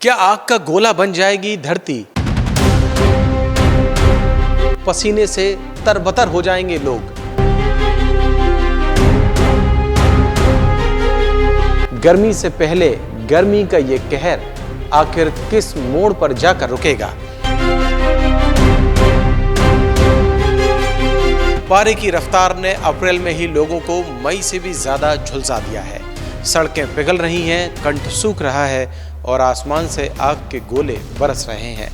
क्या आग का गोला बन जाएगी धरती? पसीने से तरबतर हो जाएंगे लोग। गर्मी से पहले गर्मी का ये कहर आखिर किस मोड़ पर जाकर रुकेगा? पारे की रफ्तार ने अप्रैल में ही लोगों को मई से भी ज्यादा झुलसा दिया है। सड़कें पिघल रही हैं, कंठ सूख रहा है और आसमान से आग के गोले बरस रहे हैं।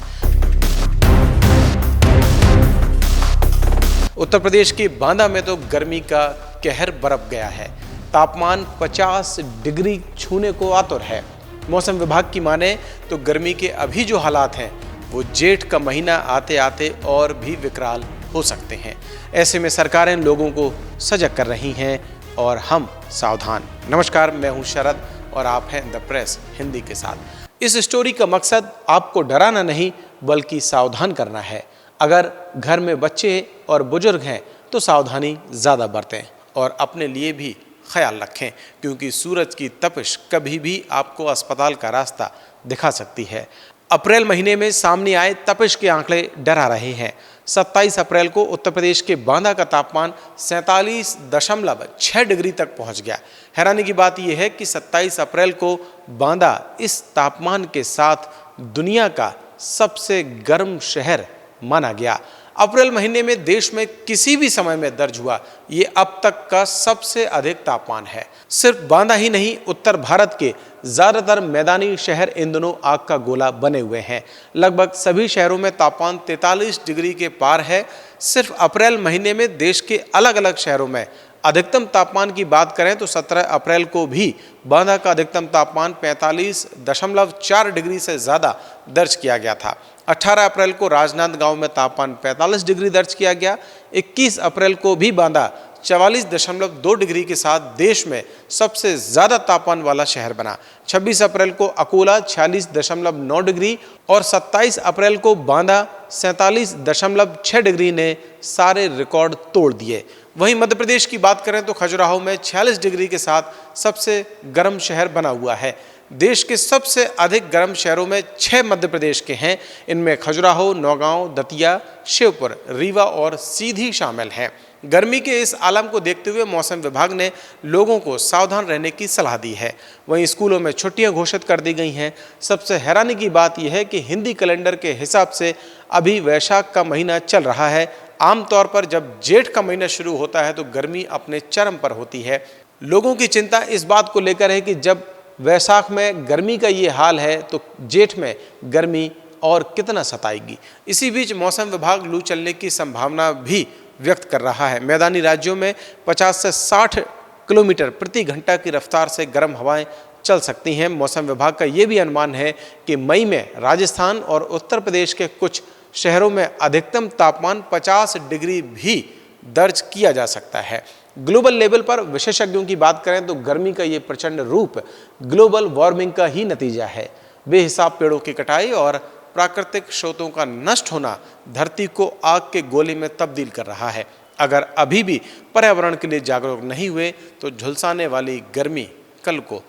उत्तर प्रदेश की बांदा में तो गर्मी का कहर बरप गया है। तापमान 50 डिग्री छूने को आतुर है। मौसम विभाग की माने तो गर्मी के अभी जो हालात हैं वो जेठ का महीना आते आते और भी विकराल हो सकते हैं। ऐसे में सरकारें लोगों को सजग कर रही हैं और हम सावधान। नमस्कार, मैं हूं शरद और आप हैं द प्रेस हिंदी के साथ। इस स्टोरी का मकसद आपको डराना नहीं बल्कि सावधान करना है। अगर घर में बच्चे और बुजुर्ग हैं तो सावधानी ज़्यादा बरतें और अपने लिए भी ख्याल रखें, क्योंकि सूरज की तपिश कभी भी आपको अस्पताल का रास्ता दिखा सकती है। अप्रैल महीने में सामने आए तपिश के आंकड़े डरा रहे हैं। 27 अप्रैल को उत्तर प्रदेश के बांदा का तापमान 47.6 डिग्री तक पहुंच गया। हैरानी की बात यह है कि 27 अप्रैल को बांदा इस तापमान के साथ दुनिया का सबसे गर्म शहर माना गया। अप्रैल महीने में देश में किसी भी समय में दर्ज हुआ ये अब तक का सबसे अधिक तापमान है। सिर्फ बांदा ही नहीं, उत्तर भारत के ज़्यादातर मैदानी शहर इन दिनों आग का गोला बने हुए हैं। लगभग सभी शहरों में तापमान 43 डिग्री के पार है। सिर्फ अप्रैल महीने में देश के अलग अलग शहरों में अधिकतम तापमान की बात करें तो 17 अप्रैल को भी बांदा का अधिकतम तापमान 45.4 डिग्री से ज़्यादा दर्ज किया गया था। 18 अप्रैल को राजनांदगांव में तापमान 45 डिग्री दर्ज किया गया। 21 अप्रैल को भी बांदा 44.2 डिग्री के साथ देश में सबसे ज़्यादा तापमान वाला शहर बना। 26 अप्रैल को अकोला 46.9 डिग्री और 27 अप्रैल को बांदा 47.6 डिग्री ने सारे रिकॉर्ड तोड़ दिए। वहीं मध्य प्रदेश की बात करें तो खजुराहो में 46 डिग्री के साथ सबसे गर्म शहर बना हुआ है। देश के सबसे अधिक गर्म शहरों में 6 मध्य प्रदेश के हैं। इनमें खजुराहो, नौगांव, दतिया, शिवपुर, रीवा और सीधी शामिल हैं। गर्मी के इस आलम को देखते हुए मौसम विभाग ने लोगों को सावधान रहने की सलाह दी है। वहीं स्कूलों में छुट्टियां घोषित कर दी गई हैं। सबसे हैरानी की बात यह है कि हिंदी कैलेंडर के हिसाब से अभी वैशाख का महीना चल रहा है। आमतौर पर जब जेठ का महीना शुरू होता है तो गर्मी अपने चरम पर होती है। लोगों की चिंता इस बात को लेकर है कि जब वैशाख में गर्मी का ये हाल है तो जेठ में गर्मी और कितना सताएगी। इसी बीच मौसम विभाग लू चलने की संभावना भी व्यक्त कर रहा है। मैदानी राज्यों में 50 से 60 किलोमीटर प्रति घंटा की रफ्तार से गर्म हवाएं चल सकती हैं। मौसम विभाग का ये भी अनुमान है कि मई में राजस्थान और उत्तर प्रदेश के कुछ शहरों में अधिकतम तापमान 50 डिग्री भी दर्ज किया जा सकता है। ग्लोबल लेवल पर विशेषज्ञों की बात करें तो गर्मी का ये प्रचंड रूप ग्लोबल वार्मिंग का ही नतीजा है। बेहिसाब पेड़ों की कटाई और प्राकृतिक स्रोतों का नष्ट होना धरती को आग के गोले में तब्दील कर रहा है। अगर अभी भी पर्यावरण के लिए जागरूक नहीं हुए तो झुलसाने वाली गर्मी कल को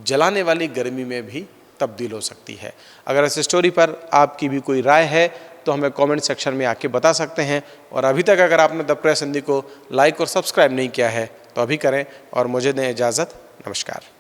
जलाने वाली गर्मी में भी तब्दील हो सकती है। अगर इस स्टोरी पर आपकी भी कोई राय है तो हमें कमेंट सेक्शन में आके बता सकते हैं। और अभी तक अगर आपने द प्रेस हिंदी को लाइक और सब्सक्राइब नहीं किया है तो अभी करें और मुझे दें इजाज़त। नमस्कार।